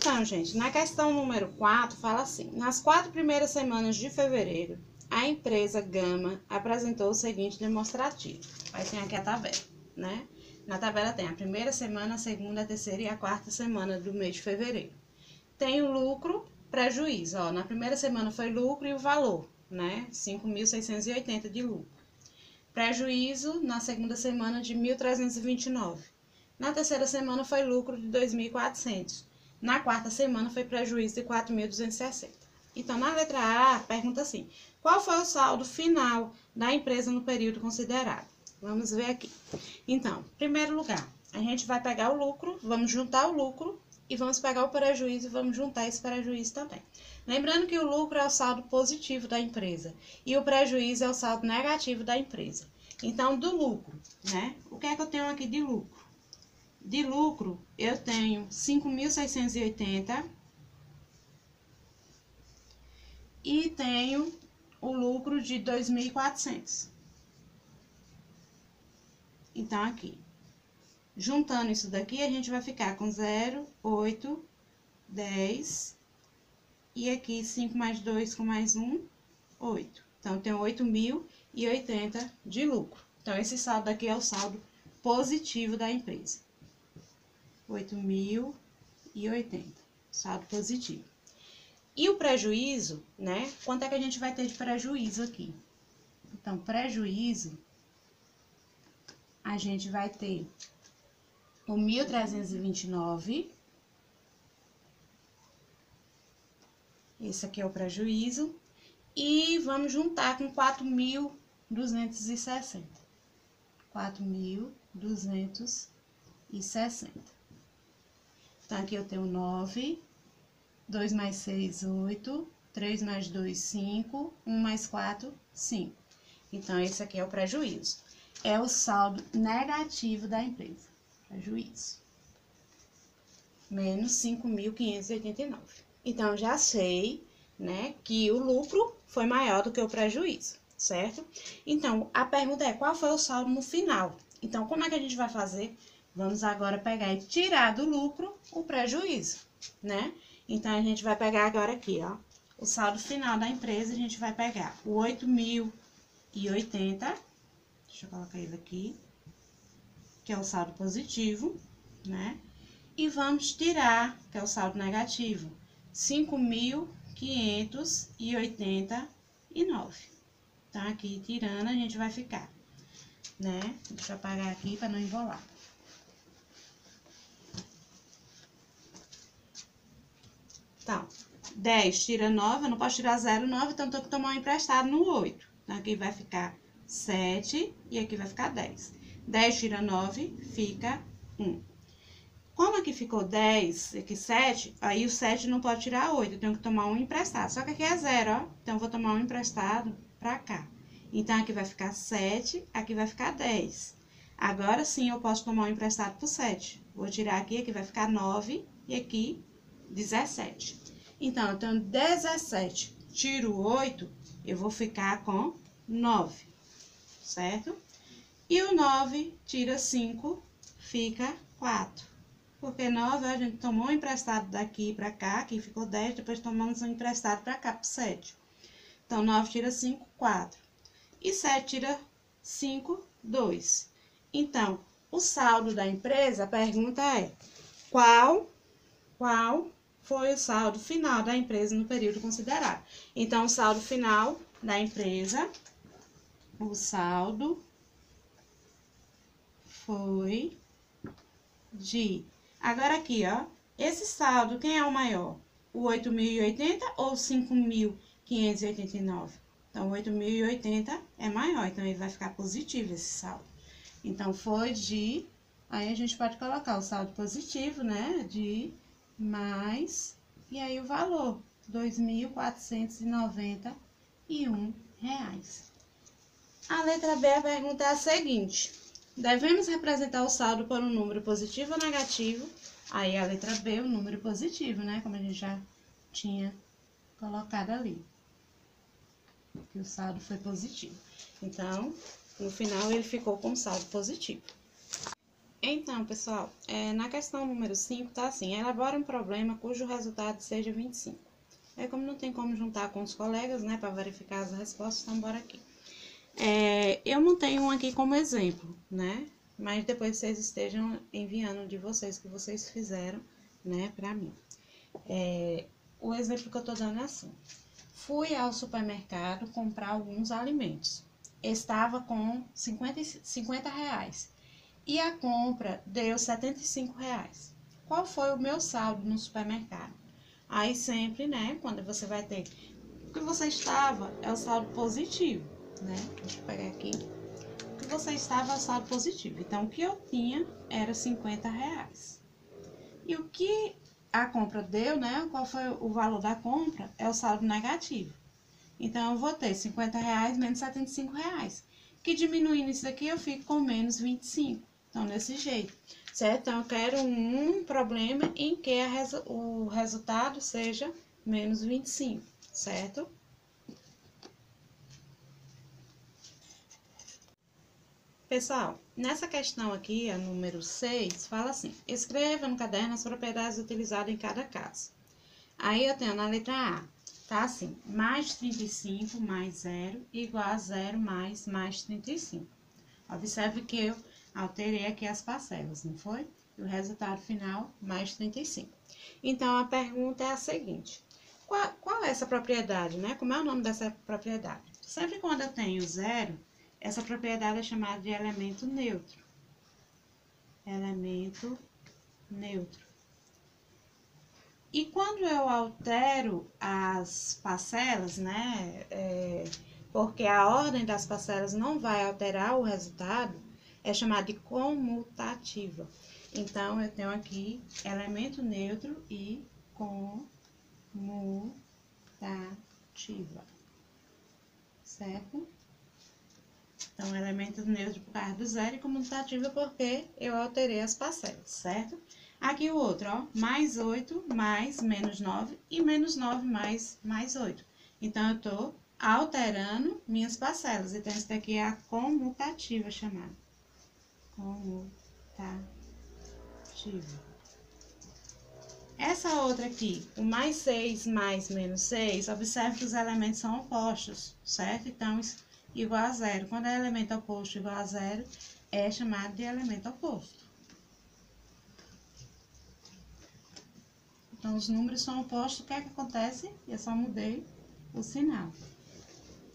Então, gente, na questão número 4, fala assim: nas 4 primeiras semanas de fevereiro, a empresa Gama apresentou o seguinte demonstrativo. Aí tem aqui a tabela, né? Na tabela tem a primeira semana, a segunda, a terceira e a quarta semana do mês de fevereiro. Tem o lucro, prejuízo, ó. Na primeira semana foi lucro e o valor, né? 5.680 de lucro. Prejuízo na segunda semana de 1.329. Na terceira semana foi lucro de 2.400. Na quarta semana foi prejuízo de 4.260. Então, na letra A, pergunta assim: qual foi o saldo final da empresa no período considerado? Vamos ver aqui. Então, em primeiro lugar, a gente vai pegar o lucro, vamos juntar o lucro e vamos pegar o prejuízo e vamos juntar esse prejuízo também. Lembrando que o lucro é o saldo positivo da empresa e o prejuízo é o saldo negativo da empresa. Então, do lucro, né? O que é que eu tenho aqui de lucro? De lucro, eu tenho 5.680 e tenho o lucro de 2.400. Então, aqui, juntando isso daqui, a gente vai ficar com 0, 8, 10, e aqui 5 mais 2 com mais 1, 8. Então, eu tenho 8.080 de lucro. Então, esse saldo aqui é o saldo positivo da empresa. 8.080, saldo positivo. E o prejuízo, né? Quanto é que a gente vai ter de prejuízo aqui? Então, prejuízo, a gente vai ter o 1.329. Esse aqui é o prejuízo. E vamos juntar com 4.260. 4.260. Então, aqui eu tenho 9, 2 mais 6, 8, 3 mais 2, 5, 1 mais 4, 5. Então, esse aqui é o prejuízo. É o saldo negativo da empresa. Prejuízo. Menos 5.589. Então, já sei, né, que o lucro foi maior do que o prejuízo, certo? Então, a pergunta é, qual foi o saldo no final? Então, como é que a gente vai fazer? Vamos agora pegar e tirar do lucro o prejuízo, né? Então, a gente vai pegar agora aqui, ó, o saldo final da empresa, a gente vai pegar o 8.080, deixa eu colocar ele aqui, que é o saldo positivo, né? E vamos tirar, que é o saldo negativo, 5.589. Então, aqui, tirando, a gente vai ficar, né? Deixa eu apagar aqui para não enrolar. Então, 10 tira 9, eu não posso tirar 0, 9, então tenho que tomar um emprestado no 8. Então, aqui vai ficar 7 e aqui vai ficar 10. 10 tira 9, fica 1. Como aqui ficou 10, aqui 7, aí o 7 não pode tirar 8, eu tenho que tomar um emprestado. Só que aqui é 0, ó, então eu vou tomar um emprestado pra cá. Então, aqui vai ficar 7, aqui vai ficar 10. Agora sim, eu posso tomar um emprestado pro 7. Vou tirar aqui, aqui vai ficar 9 e aqui 17. Então, eu tenho 17, tiro 8, eu vou ficar com 9, certo? E o 9 tira 5, fica 4. Porque 9, a gente tomou um emprestado daqui pra cá, aqui ficou 10, depois tomamos um emprestado pra cá, pro 7. Então, 9 tira 5, 4. E 7 tira 5, 2. Então, o saldo da empresa, a pergunta é, qual foi o saldo final da empresa no período considerado? Então, o saldo final da empresa, o saldo foi de... Agora aqui, ó, esse saldo, quem é o maior? O 8.080 ou 5.589? Então, o 8.080 é maior, então ele vai ficar positivo esse saldo. Então, foi de... Aí, a gente pode colocar o saldo positivo, né? De mais... E aí, o valor, R$ 2.491. A letra B, a pergunta é a seguinte. Devemos representar o saldo por um número positivo ou negativo? Aí, a letra B, o número positivo, né? Como a gente já tinha colocado ali. Que o saldo foi positivo. Então, no final, ele ficou com saldo positivo. Então, pessoal, na questão número 5, tá assim: elabora um problema cujo resultado seja 25. Como não tem como juntar com os colegas, né, para verificar as respostas, então bora aqui. Eu montei um aqui como exemplo, né, mas depois vocês estejam enviando de vocês, que vocês fizeram, né, para mim. O exemplo que eu tô dando é assim: fui ao supermercado comprar alguns alimentos. Estava com 50 reais. E a compra deu 75 reais. Qual foi o meu saldo no supermercado? Aí sempre, né, quando você vai ter o que você estava, é o saldo positivo, né? Deixa eu pegar aqui. O que você estava é o saldo positivo. Então, o que eu tinha era 50 reais. E o que a compra deu, né? Qual foi o valor da compra? É o saldo negativo. Então, eu vou ter 50 reais menos 75 reais. Que diminuindo isso aqui, eu fico com menos 25. Então, desse jeito, certo? Então, eu quero um problema em que o resultado seja menos 25, certo? Pessoal, nessa questão aqui, a número 6, fala assim: escreva no caderno as propriedades utilizadas em cada caso. Aí eu tenho na letra A, tá assim: mais 35 mais 0 igual a 0 mais 35. Observe que eu alterei aqui as parcelas, não foi? E o resultado final, mais 35. Então, a pergunta é a seguinte: qual é essa propriedade, né? Como é o nome dessa propriedade? Sempre quando eu tenho zero, essa propriedade é chamada de elemento neutro. Elemento neutro. E quando eu altero as parcelas, né? Porque a ordem das parcelas não vai alterar o resultado, é chamada de comutativa. Então, eu tenho aqui elemento neutro e comutativa, certo? Então, elemento neutro por causa do zero e comutativa porque eu alterei as parcelas, certo? Aqui o outro, ó, mais 8 mais menos 9 e menos 9 mais 8. Então, eu tô alterando minhas parcelas. Então, essa daqui é a comutativa chamada. Comutativa. Essa outra aqui, o mais 6 mais menos 6, observe que os elementos são opostos, certo? Então, igual a zero. Quando é elemento oposto igual a zero, é chamado de elemento oposto. Então, os números são opostos, o que é que acontece? Eu só mudei o sinal.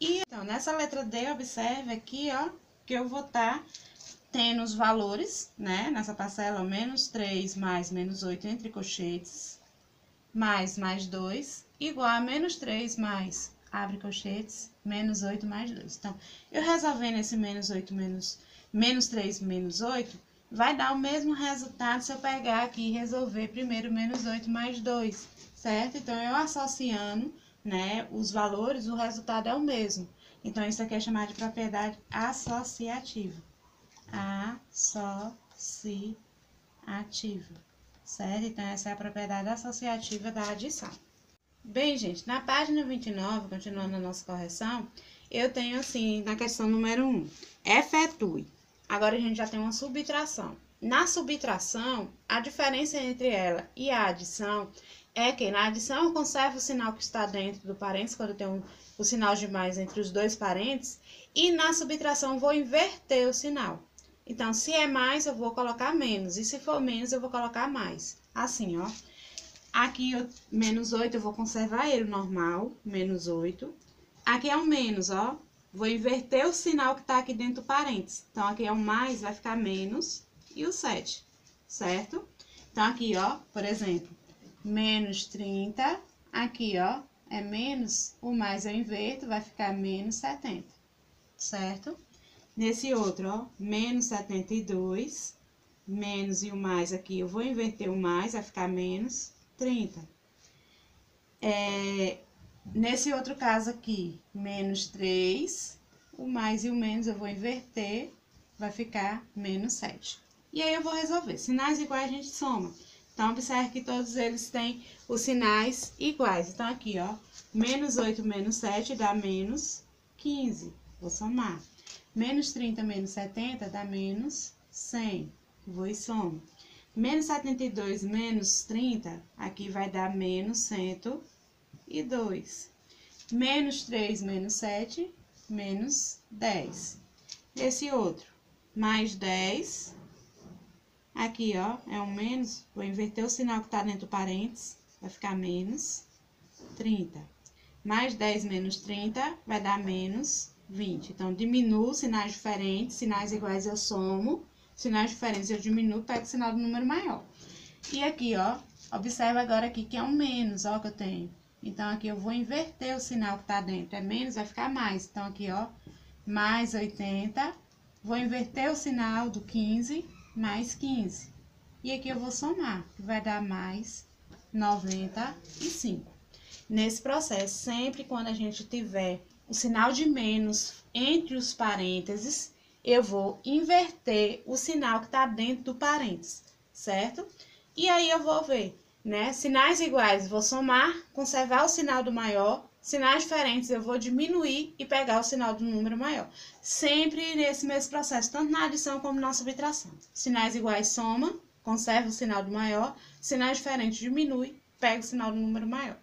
E, então, nessa letra D, observe aqui, ó, que eu vou estar tendo os valores, né, nessa parcela, ó, menos 3 mais menos 8 entre colchetes, mais 2, igual a menos 3 mais, abre colchetes, menos 8 mais 2. Então, eu resolvendo esse menos 8 menos 3 menos 8, vai dar o mesmo resultado se eu pegar aqui e resolver primeiro menos 8 mais 2, certo? Então, eu associando, né, os valores, o resultado é o mesmo. Então, isso aqui é chamado de propriedade associativa. Associativa, certo? Então, essa é a propriedade associativa da adição. Bem, gente, na página 29, continuando a nossa correção, eu tenho assim, na questão número 1, efetue. Agora, a gente já tem uma subtração. Na subtração, a diferença entre ela e a adição é que na adição eu conservo o sinal que está dentro do parênteses, quando eu tenho o sinal de mais entre os dois parênteses, e na subtração eu vou inverter o sinal. Então, se é mais, eu vou colocar menos, e se for menos, eu vou colocar mais. Assim, ó. Aqui, menos 8, eu vou conservar ele normal, menos 8. Aqui é um menos, ó. Vou inverter o sinal que tá aqui dentro do parênteses. Então, aqui é um mais, vai ficar menos e o 7, certo? Então, aqui, ó, por exemplo, menos 30. Aqui, ó, é menos, o mais eu inverto, vai ficar menos 70, certo? Nesse outro, ó, menos 72, menos e o mais aqui, eu vou inverter o mais, vai ficar menos 30. Nesse outro caso aqui, menos 3, o mais e o menos eu vou inverter, vai ficar menos 7. E aí eu vou resolver. Sinais iguais a gente soma. Então, observe que todos eles têm os sinais iguais. Então, aqui, ó, menos 8 menos 7 dá menos 15. Vou somar. Menos 30 menos 70 dá menos 100. vou e somo. Menos 72 menos 30, aqui vai dar menos 102. Menos 3 menos 7, menos 10. Esse outro, mais 10. Aqui, ó, é um menos. Vou inverter o sinal que tá dentro do parênteses. Vai ficar menos 30. Mais 10 menos 30 vai dar menos 20. Então, diminuo sinais diferentes. Sinais iguais eu somo. Sinais diferentes eu diminuo, pego o sinal do número maior. E aqui, ó, observa agora aqui que é um menos, ó, que eu tenho. Então, aqui eu vou inverter o sinal que tá dentro. É menos, vai ficar mais. Então, aqui, ó, mais 80. Vou inverter o sinal do 15, mais 15. E aqui eu vou somar, que vai dar mais 95. Nesse processo, sempre quando a gente tiver o sinal de menos entre os parênteses, eu vou inverter o sinal que tá dentro do parênteses, certo? E aí eu vou ver, né? Sinais iguais, vou somar, conservar o sinal do maior. Sinais diferentes, eu vou diminuir e pegar o sinal do número maior. Sempre nesse mesmo processo, tanto na adição como na subtração. Sinais iguais, soma, conserva o sinal do maior. Sinais diferentes, diminui, pega o sinal do número maior.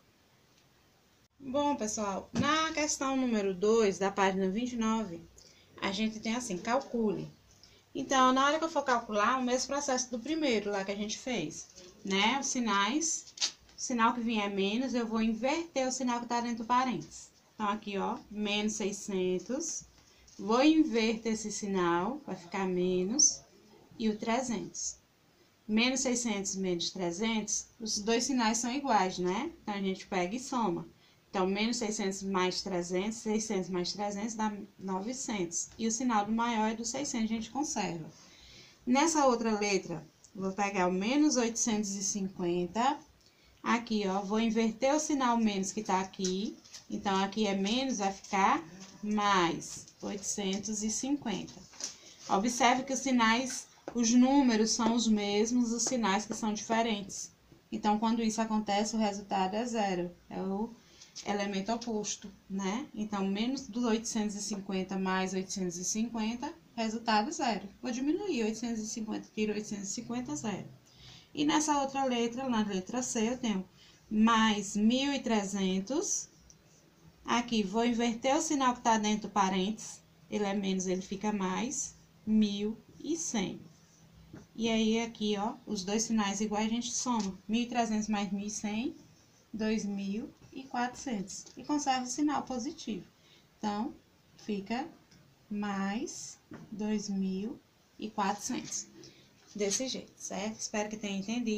Bom, pessoal, na questão número 2, da página 29, a gente tem assim, calcule. Então, na hora que eu for calcular, o mesmo processo do primeiro lá que a gente fez, né? Os sinais, o sinal que vier menos, eu vou inverter o sinal que tá dentro do parênteses. Então, aqui, ó, menos 600. Vou inverter esse sinal, vai ficar menos, e o 300. Menos 600 menos 300, os dois sinais são iguais, né? Então, a gente pega e soma. Então, menos 600 mais 300, 600 mais 300 dá 900. E o sinal do maior é do 600, a gente conserva. Nessa outra letra, vou pegar o menos 850. Aqui, ó, vou inverter o sinal menos que tá aqui. Então, aqui é menos, vai ficar mais 850. Observe que os sinais, os números são os mesmos, os sinais que são diferentes. Então, quando isso acontece, o resultado é zero. É o elemento oposto, né? Então, menos dos 850 mais 850, resultado zero. Vou diminuir 850, tiro 850, zero. E nessa outra letra, na letra C, eu tenho mais 1.300. Aqui, vou inverter o sinal que tá dentro do parênteses. Ele é menos, ele fica mais 1.100. E aí, aqui, ó, os dois sinais iguais, a gente soma. 1.300 mais 1.100, 2.400. E conserva o sinal positivo. Então, fica mais 2.400. Desse jeito, certo? Espero que tenha entendido.